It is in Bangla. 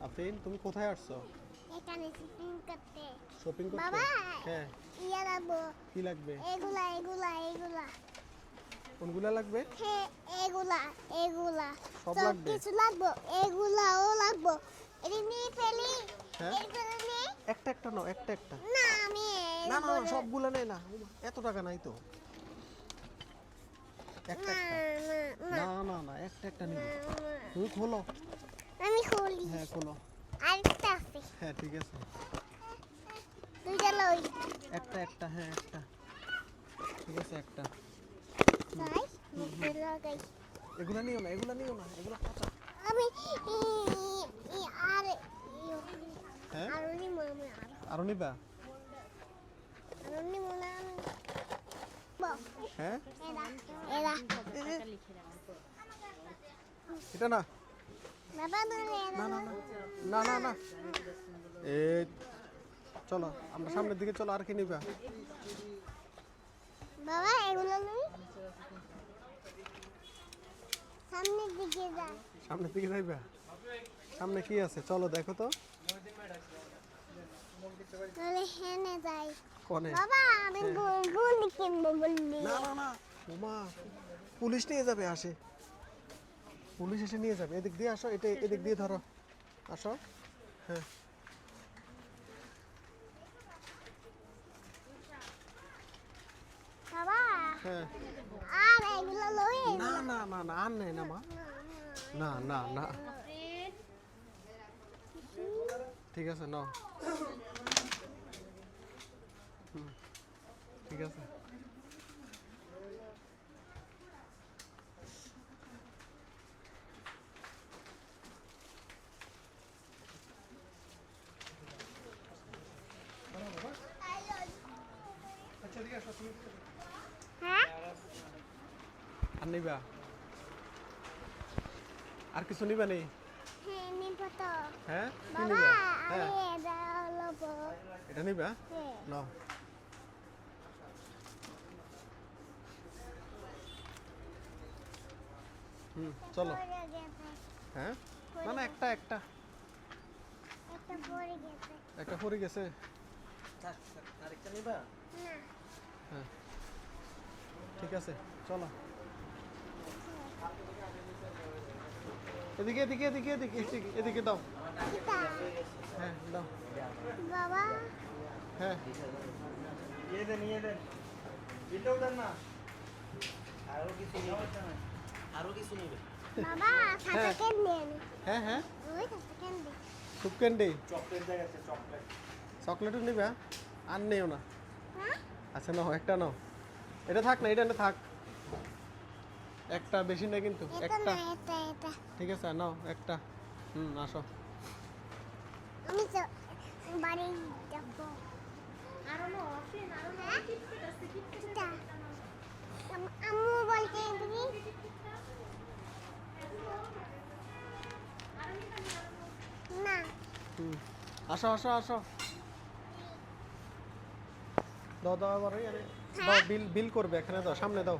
আফরিন, তুমি কোথায় আসছো? এখানে শপিং করতে। শপিং করতে? বাবা, হ্যাঁ। ইয়া লাগবো। কি লাগবে? এগুলা। কোনগুলা লাগবে? হ্যাঁ, এগুলা। সব সব লাগবে? কিছু লাগবো। এগুলাও লাগবো। এটা নিয়ে ফেলি। হ্যাঁ। এগুলো নিয়ে। একটা একটা নাও, একটা একটা। না, আমি না না না, সবগুলা নেই না, এত টাকা নাই তো। একটা না, একটা। না, না না না, একটা একটা নিবে। তুমি খোলো। আমি খুলি। হ্যাঁ খোলো। আরেকটা আছে। হ্যাঁ ঠিক আছে। দুইটা লই। একটা একটা, হ্যাঁ একটা। ঠিক আছে একটা। তাই? মুখে লাগাই। এগুলা নিও না, এগুলা এগুলা পচা। আমি আর হ্যাঁ আরো নিবো আমি আরো নিবা? আরো নিবো না আমি। হ্যাঁ এরা এটা না বাবা ধরে না না না না না, এই চলো আমরা সামনের দিকে চলো। আর কি নিবা? বাবা এগুলো লই। সামনের দিকে যা। সামনের দিকে যাইবা? সামনে কি আছে চলো দেখো তো। তাহলে হেনে যাই। কোনে? বাবা আমি গুলি কিনবো বললি। না না না, ওমা, পুলিশ নিয়ে যাবে। আসে পুলিশ এসে নিয়ে যাবে। এদিক দিয়ে আসো, এটা এদিক দিয়ে ধরো, আসো। হ্যাঁ বাবা হ্যাঁ। আর এগুলো লই। না না না না, আর নেই না মা। না না না, ঠিক আছে নাও। ঠিক আছে। হ্যাঁ আর নিবা? আর কিছু নিবা নেই? হ্যাঁ নিব তো। হ্যাঁ কি বাবা নিবা? আমি হ্যাঁ এটা লবো। এটা নিবা? হ্যাঁ নাও। চলো। পড়ে গেছে। হ্যাঁ না না, একটা একটা একটা পড়ে গেছে। একটা পড়ে গেছে। আরেকটা নিবা? না হ্যাঁ ঠিক আছে চলো। এদিকে এদিকে এদিকে এদিকে এদিকে এদিকে দাও। কিতা হ্যাঁ দাও। বাবা হ্যাঁ নিয়ে দেন বিলটাও দেন না। আরো কিছু নিবে? আরো কিছু নিবে? বাবা খাতা কেন দেন? হ্যাঁ হ্যাঁ। ওই খাতা কেন দেন? সুপ ক্যান্ডি, চকলেট দেখাচ্ছে চকলেট। চকলেটও নিবা? আর নেও না? হ্যাঁ আচ্ছা নাও, একটা নাও। এটা থাক না, এটা থাক। একটা বেশি না কিন্তু, এটা একটা। না এটা ঠিক আছে নাও একটা। আসো। আমি তো বাড়ি যাব। হ্যাঁ? কিতা? আম্মু বলতে তুমি না আসো আসো আসো। দাও দাও আবার, দাও, বিল বিল করবে এখানে, দাও সামনে দাও।